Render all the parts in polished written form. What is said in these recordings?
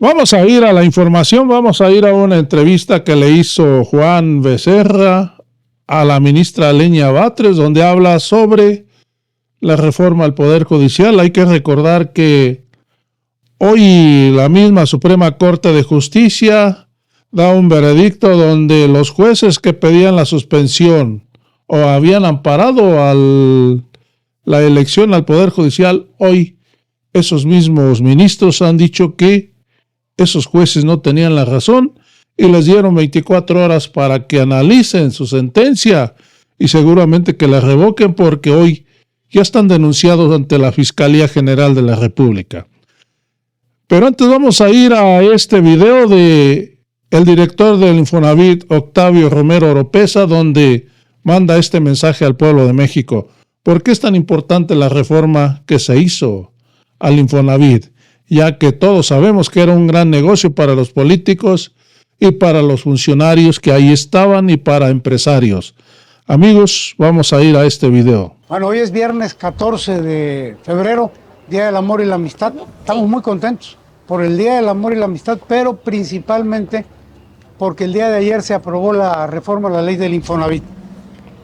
Vamos a ir a la información, vamos a ir a una entrevista que le hizo Juan Becerra a la ministra Lenia Batres, donde habla sobre la reforma al Poder Judicial. Hay que recordar que hoy la misma Suprema Corte de Justicia da un veredicto donde los jueces que pedían la suspensión o habían amparado la elección al Poder Judicial, hoy esos mismos ministros han dicho que esos jueces no tenían la razón y les dieron 24 horas para que analicen su sentencia y seguramente que la revoquen porque hoy ya están denunciados ante la Fiscalía General de la República. Pero antes vamos a ir a este video de el director del Infonavit, Octavio Romero Oropesa, donde manda este mensaje al pueblo de México. ¿Por qué es tan importante la reforma que se hizo al Infonavit? Ya que todos sabemos que era un gran negocio para los políticos y para los funcionarios que ahí estaban y para empresarios. Amigos, vamos a ir a este video. Bueno, hoy es viernes 14 de febrero, Día del Amor y la Amistad. Estamos muy contentos por el Día del Amor y la Amistad, pero principalmente porque el día de ayer se aprobó la reforma a la ley del Infonavit.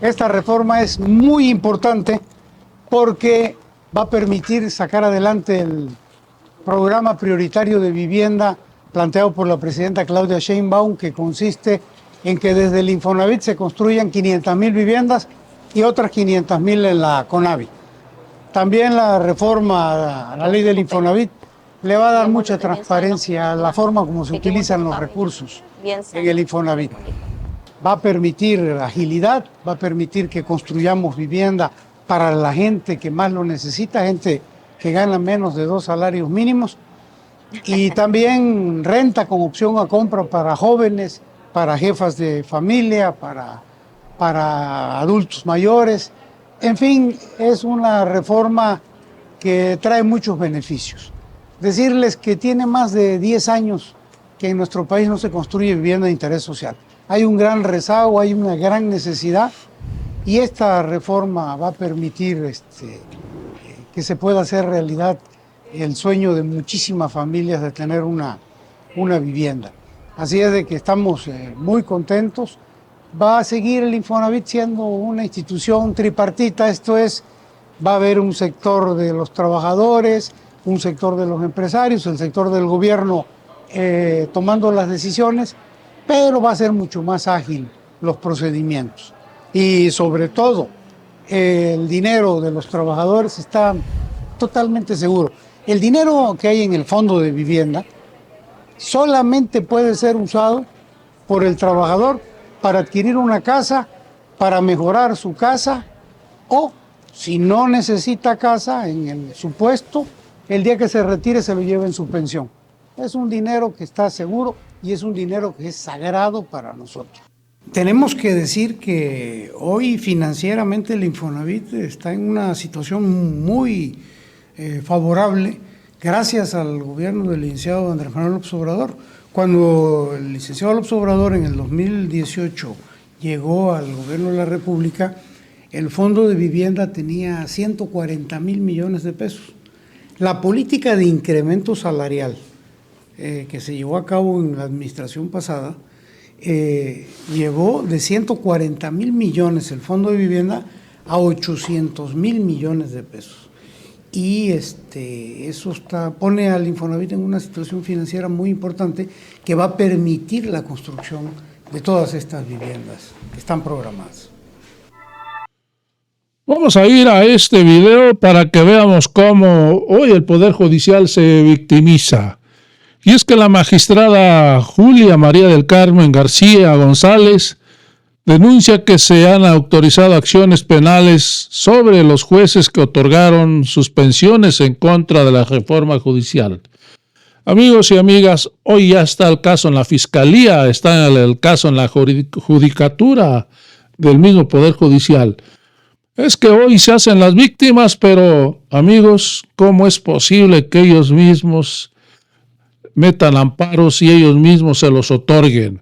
Esta reforma es muy importante porque va a permitir sacar adelante el programa prioritario de vivienda planteado por la presidenta Claudia Sheinbaum, que consiste en que desde el Infonavit se construyan 500,000 viviendas y otras 500,000 en la CONAVI. También la reforma a la ley del Infonavit le va a dar mucha transparencia a la forma como se utilizan los recursos en el Infonavit. Va a permitir agilidad, va a permitir que construyamos vivienda para la gente que más lo necesita, gente que gana menos de 2 salarios mínimos, y también renta con opción a compra para jóvenes, para jefas de familia, para adultos mayores. En fin, es una reforma que trae muchos beneficios. Decirles que tiene más de 10 años que en nuestro país no se construye vivienda de interés social. Hay un gran rezago, hay una gran necesidad, y esta reforma va a permitir que se pueda hacer realidad el sueño de muchísimas familias de tener una vivienda. Así es de que estamos muy contentos. Va a seguir el Infonavit siendo una institución tripartita, esto es, va a haber un sector de los trabajadores, un sector de los empresarios, el sector del gobierno tomando las decisiones, pero va a ser mucho más ágil los procedimientos. Y sobre todo, el dinero de los trabajadores está totalmente seguro. El dinero que hay en el fondo de vivienda solamente puede ser usado por el trabajador para adquirir una casa, para mejorar su casa, o si no necesita casa, en el supuesto, el día que se retire se lo lleva en su pensión. Es un dinero que está seguro y es un dinero que es sagrado para nosotros. Tenemos que decir que hoy financieramente el Infonavit está en una situación muy favorable gracias al gobierno del licenciado Andrés Manuel López Obrador. Cuando el licenciado López Obrador en el 2018 llegó al gobierno de la República, el fondo de vivienda tenía 140,000 millones de pesos. La política de incremento salarial que se llevó a cabo en la administración pasada llevó de 140,000 millones el fondo de vivienda a 800,000 millones de pesos. Y eso pone al Infonavit en una situación financiera muy importante que va a permitir la construcción de todas estas viviendas que están programadas. Vamos a ir a este video para que veamos cómo hoy el Poder Judicial se victimiza. Y es que la magistrada Julia María del Carmen García González denuncia que se han autorizado acciones penales sobre los jueces que otorgaron suspensiones en contra de la reforma judicial. Amigos y amigas, hoy ya está el caso en la Fiscalía, está el caso en la Judicatura del mismo Poder Judicial. Es que hoy se hacen las víctimas, pero amigos, ¿cómo es posible que ellos mismos metan amparos y ellos mismos se los otorguen?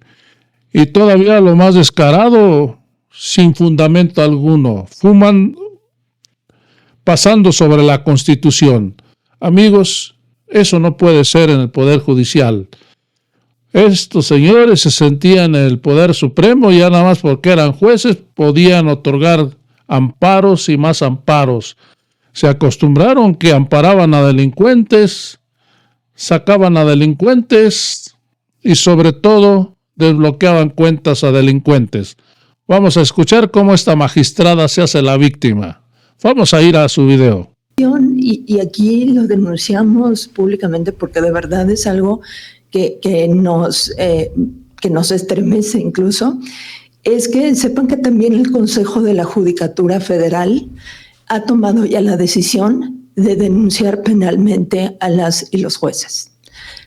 Y todavía lo más descarado, sin fundamento alguno, pasando sobre la Constitución. Amigos, Eso no puede ser en el Poder Judicial. Estos señores se sentían en el Poder Supremo y ya nada más porque eran jueces podían otorgar amparos y más amparos. Se acostumbraron que amparaban a delincuentes, sacaban a delincuentes y sobre todo desbloqueaban cuentas a delincuentes. Vamos a escuchar cómo esta magistrada se hace la víctima. Vamos a ir a su video. Y aquí lo denunciamos públicamente porque de verdad es algo que nos estremece incluso, es que sepan que también el Consejo de la Judicatura Federal ha tomado ya la decisión de denunciar penalmente a las y los jueces.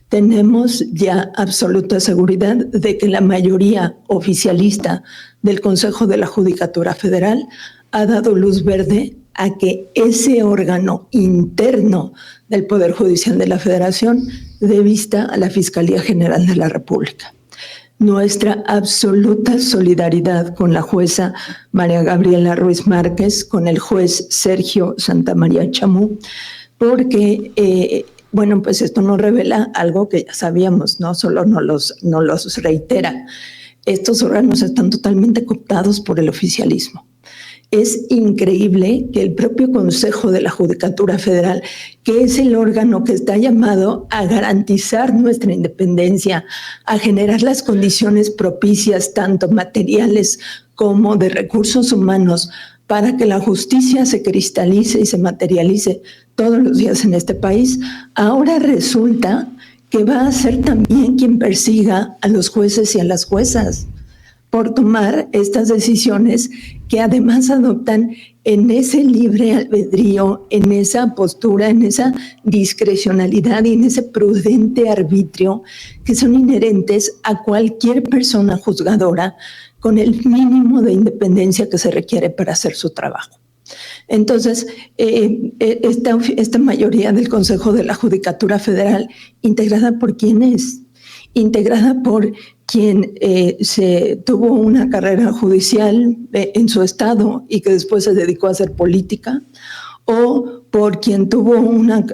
Tenemos ya absoluta seguridad de que la mayoría oficialista del Consejo de la Judicatura Federal ha dado luz verde a que ese órgano interno del Poder Judicial de la Federación dé vista a la Fiscalía General de la República. Nuestra absoluta solidaridad con la jueza María Gabriela Ruiz Márquez, con el juez Sergio Santamaría Chamú, porque pues esto nos revela algo que ya sabíamos, no solo nos los reitera. Estos órganos están totalmente cooptados por el oficialismo. Es increíble que el propio Consejo de la Judicatura Federal, que es el órgano que está llamado a garantizar nuestra independencia, a generar las condiciones propicias, tanto materiales como de recursos humanos, para que la justicia se cristalice y se materialice todos los días en este país, ahora resulta que va a ser también quien persiga a los jueces y a las juezas por tomar estas decisiones que además adoptan en ese libre albedrío, en esa postura, en esa discrecionalidad y en ese prudente arbitrio que son inherentes a cualquier persona juzgadora con el mínimo de independencia que se requiere para hacer su trabajo. Entonces, esta mayoría del Consejo de la Judicatura Federal, ¿integrada por quién es? Integrada por quien se tuvo una carrera judicial en su estado y que después se dedicó a hacer política, o por quien tuvo una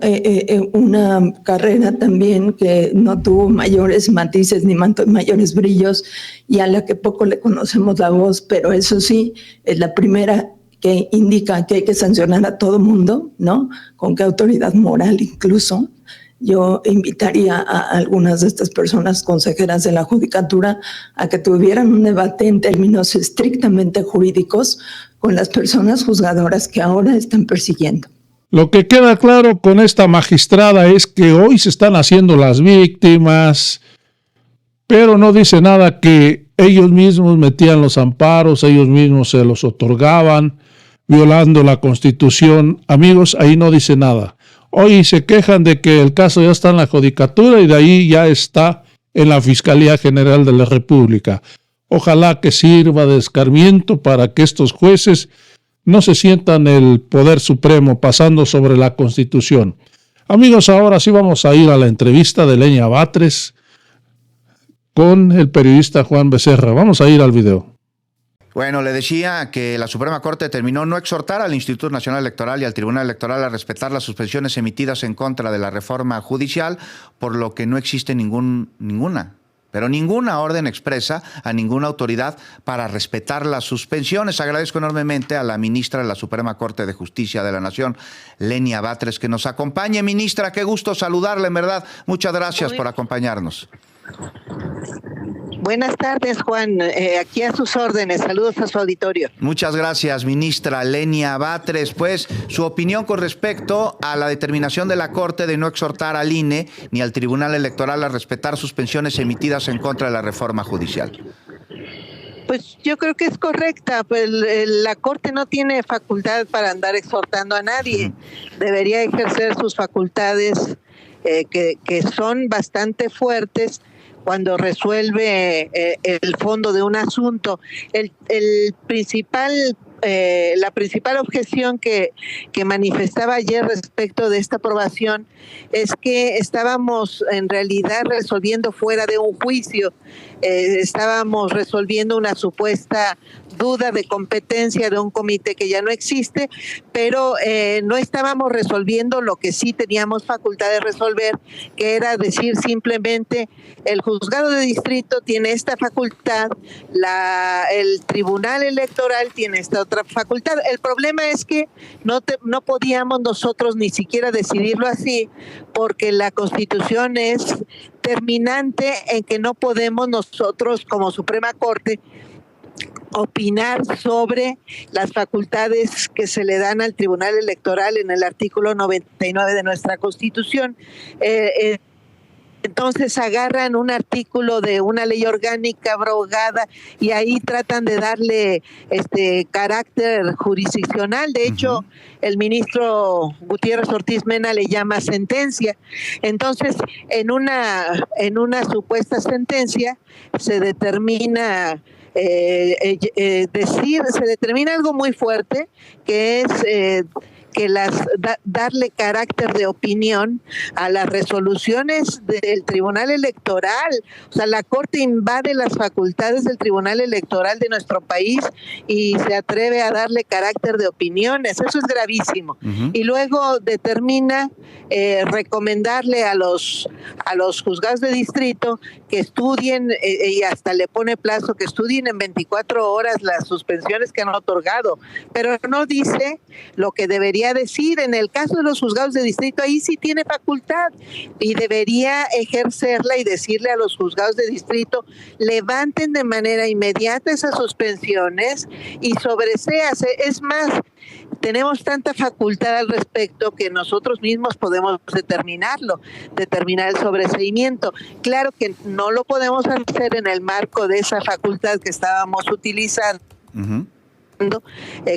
carrera también que no tuvo mayores matices ni mayores brillos y a la que poco le conocemos la voz, pero eso sí, es la primera que indica que hay que sancionar a todo mundo, ¿no? Con qué autoridad moral incluso. Yo invitaría a algunas de estas personas consejeras de la judicatura a que tuvieran un debate en términos estrictamente jurídicos con las personas juzgadoras que ahora están persiguiendo. Lo que queda claro con esta magistrada es que hoy se están haciendo las víctimas, pero no dice nada que ellos mismos metían los amparos, ellos mismos se los otorgaban, violando la Constitución. Amigos, ahí no dice nada. Hoy se quejan de que el caso ya está en la Judicatura y de ahí ya está en la Fiscalía General de la República. Ojalá que sirva de escarmiento para que estos jueces no se sientan el Poder Supremo pasando sobre la Constitución. Amigos, ahora sí vamos a ir a la entrevista de Lenia Batres con el periodista Juan Becerra. Vamos a ir al video. Bueno, le decía que la Suprema Corte determinó no exhortar al Instituto Nacional Electoral y al Tribunal Electoral a respetar las suspensiones emitidas en contra de la reforma judicial, por lo que no existe ninguna orden expresa a ninguna autoridad para respetar las suspensiones. Agradezco enormemente a la ministra de la Suprema Corte de Justicia de la Nación, Lenia Batres, que nos acompañe. Ministra, qué gusto saludarla, en verdad. Muchas gracias por acompañarnos. Buenas tardes, Juan. Aquí a sus órdenes. Saludos a su auditorio. Muchas gracias, ministra Lenia Batres. Pues, su opinión con respecto a la determinación de la Corte de no exhortar al INE ni al Tribunal Electoral a respetar suspensiones emitidas en contra de la reforma judicial. Pues yo creo que es correcta. Pues la Corte no tiene facultad para andar exhortando a nadie. Debería ejercer sus facultades que son bastante fuertes cuando resuelve el fondo de un asunto. La principal objeción que manifestaba ayer respecto de esta aprobación es que estábamos en realidad resolviendo fuera de un juicio, estábamos resolviendo una supuesta duda de competencia de un comité que ya no existe, pero no estábamos resolviendo lo que sí teníamos facultad de resolver, que era decir simplemente el juzgado de distrito tiene esta facultad, el tribunal electoral tiene esta otra facultad. El problema es que no podíamos nosotros ni siquiera decidirlo así, porque la Constitución es terminante en que no podemos nosotros como Suprema Corte opinar sobre las facultades que se le dan al Tribunal Electoral en el artículo 99 de nuestra Constitución. Entonces agarran un artículo de una ley orgánica abrogada y ahí tratan de darle carácter jurisdiccional. De hecho, el ministro Gutiérrez Ortiz Mena le llama sentencia. Entonces, en una supuesta sentencia se determina se determina algo muy fuerte, que es que darle carácter de opinión a las resoluciones del Tribunal Electoral. O sea, la Corte invade las facultades del Tribunal Electoral de nuestro país y se atreve a darle carácter de opiniones. Eso es gravísimo. Y luego determina recomendarle a los juzgados de distrito que estudien, y hasta le pone plazo, que estudien en 24 horas las suspensiones que han otorgado, pero no dice lo que debería decir. En el caso de los juzgados de distrito, ahí sí tiene facultad y debería ejercerla y decirle a los juzgados de distrito: levanten de manera inmediata esas suspensiones y sobreséase. Es más, tenemos tanta facultad al respecto que nosotros mismos podemos determinar el sobreseimiento. Claro que no lo podemos hacer en el marco de esa facultad que estábamos utilizando.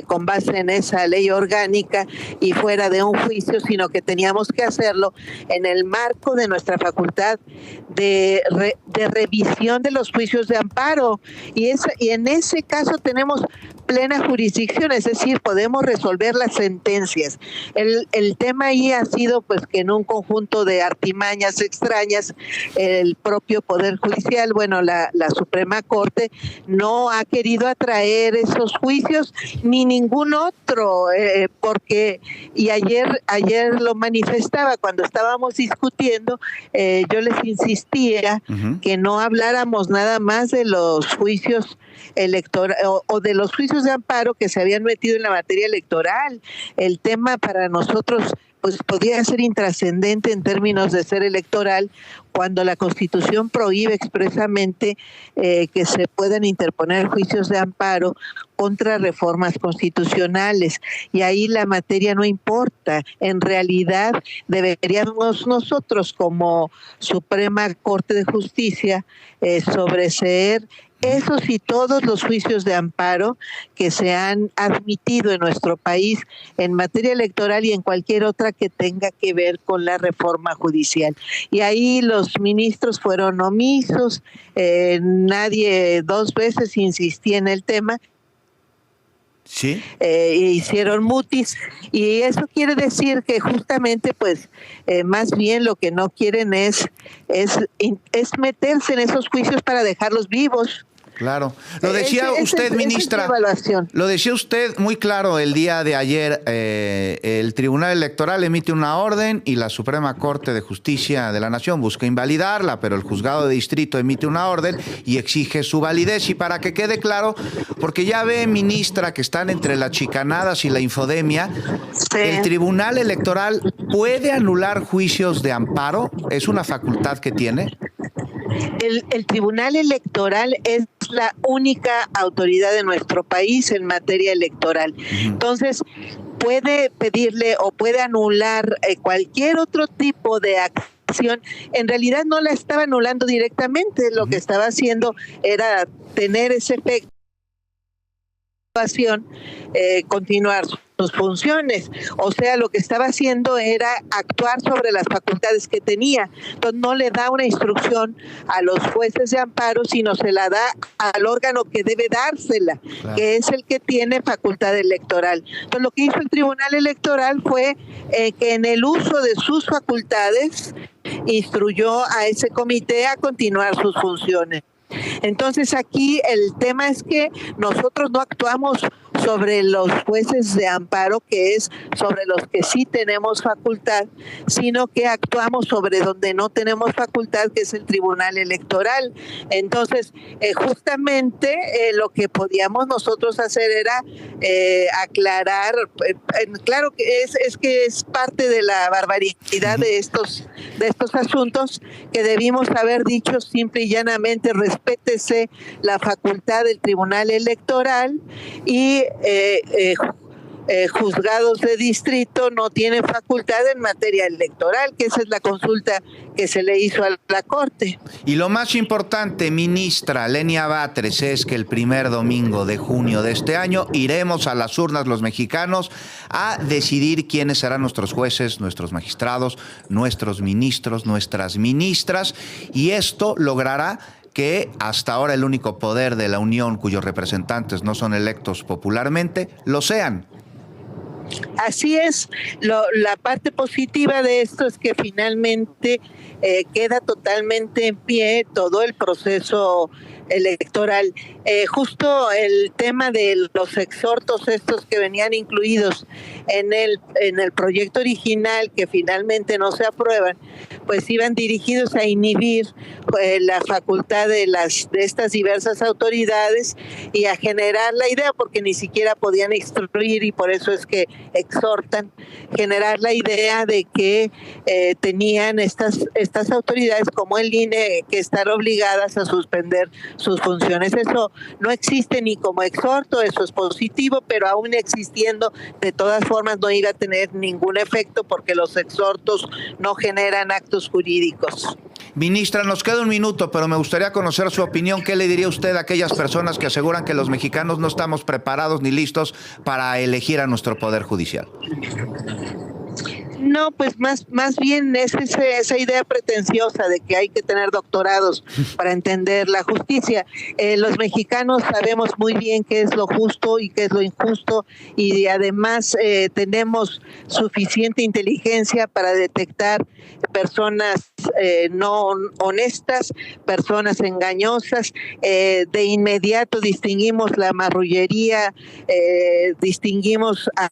Con base en esa ley orgánica y fuera de un juicio, sino que teníamos que hacerlo en el marco de nuestra facultad de revisión de los juicios de amparo, y en ese caso tenemos plena jurisdicción, es decir, podemos resolver las sentencias. El tema ahí ha sido pues que en un conjunto de artimañas extrañas el propio Poder Judicial, la Suprema Corte, no ha querido atraer esos juicios ni ningún otro, porque, y ayer lo manifestaba cuando estábamos discutiendo, yo les insistía que no habláramos nada más de los juicios electoral o de los juicios de amparo que se habían metido en la materia electoral. El tema para nosotros pues podría ser intrascendente en términos de ser electoral, cuando la Constitución prohíbe expresamente que se puedan interponer juicios de amparo contra reformas constitucionales, y ahí la materia no importa. En realidad deberíamos nosotros como Suprema Corte de Justicia sobreseer esos y todos los juicios de amparo que se han admitido en nuestro país en materia electoral y en cualquier otra que tenga que ver con la reforma judicial. Y ahí los ministros fueron omisos, nadie dos veces insistía en el tema. Sí. Hicieron mutis, y eso quiere decir que justamente pues más bien lo que no quieren es meterse en esos juicios para dejarlos vivos. Claro. Lo decía usted, ministra, lo decía usted muy claro el día de ayer. El Tribunal Electoral emite una orden y la Suprema Corte de Justicia de la Nación busca invalidarla, pero el juzgado de distrito emite una orden y exige su validez. Y para que quede claro, porque ya ve, ministra, que están entre las chicanadas y la infodemia, sí. ¿El Tribunal Electoral puede anular juicios de amparo? ¿Es una facultad que tiene? El Tribunal Electoral es la única autoridad de nuestro país en materia electoral. Entonces, puede pedirle o puede anular cualquier otro tipo de acción. En realidad no la estaba anulando directamente, lo que estaba haciendo era tener ese efecto, continuar sus funciones. O sea, lo que estaba haciendo era actuar sobre las facultades que tenía. Entonces no le da una instrucción a los jueces de amparo, sino se la da al órgano que debe dársela, claro, que es el que tiene facultad electoral. Entonces lo que hizo el Tribunal Electoral fue que en el uso de sus facultades instruyó a ese comité a continuar sus funciones. Entonces aquí el tema es que nosotros no actuamos sobre los jueces de amparo, que es sobre los que sí tenemos facultad, sino que actuamos sobre donde no tenemos facultad, que es el Tribunal Electoral. Entonces, justamente lo que podíamos nosotros hacer era aclarar, claro que es parte de la barbaridad de estos asuntos, que debimos haber dicho simple y llanamente: respétese la facultad del Tribunal Electoral, y juzgados de distrito no tienen facultad en materia electoral, que esa es la consulta que se le hizo a la Corte. Y lo más importante, ministra Lenia Batres, es que el primer domingo de junio de este año iremos a las urnas los mexicanos a decidir quiénes serán nuestros jueces, nuestros magistrados, nuestros ministros, nuestras ministras, y esto logrará que hasta ahora el único poder de la Unión cuyos representantes no son electos popularmente, lo sean. Así es. La parte positiva de esto es que finalmente queda totalmente en pie todo el proceso electoral. Justo el tema de los exhortos estos que venían incluidos en el proyecto original, que finalmente no se aprueban, pues iban dirigidos a inhibir la facultad de estas diversas autoridades y a generar la idea, porque ni siquiera podían instruir, y por eso es que exhortan, generar la idea de que tenían estas autoridades como el INE que estar obligadas a suspender sus funciones. Eso no existe ni como exhorto, eso es positivo, pero aún existiendo, de todas formas no iba a tener ningún efecto, porque los exhortos no generan actos jurídicos. Ministra, nos queda un minuto, pero me gustaría conocer su opinión. ¿Qué le diría usted a aquellas personas que aseguran que los mexicanos no estamos preparados ni listos para elegir a nuestro Poder Judicial? No, pues más bien es esa idea pretenciosa de que hay que tener doctorados para entender la justicia. Los mexicanos sabemos muy bien qué es lo justo y qué es lo injusto, y además tenemos suficiente inteligencia para detectar personas no honestas, personas engañosas. De inmediato distinguimos la marrullería, distinguimos a...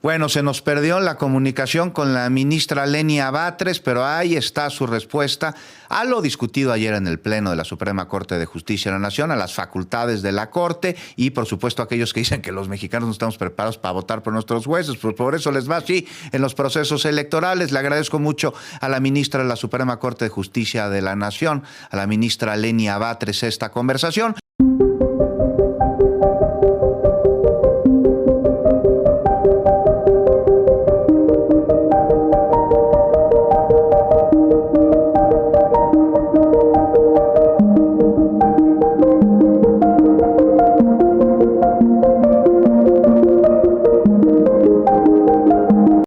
Bueno, se nos perdió la comunicación con la ministra Lenia Batres, pero ahí está su respuesta a lo discutido ayer en el Pleno de la Suprema Corte de Justicia de la Nación, a las facultades de la Corte, y por supuesto a aquellos que dicen que los mexicanos no estamos preparados para votar por nuestros jueces, pues por eso les va así en los procesos electorales. Le agradezco mucho a la ministra de la Suprema Corte de Justicia de la Nación, a la ministra Lenia Batres, esta conversación.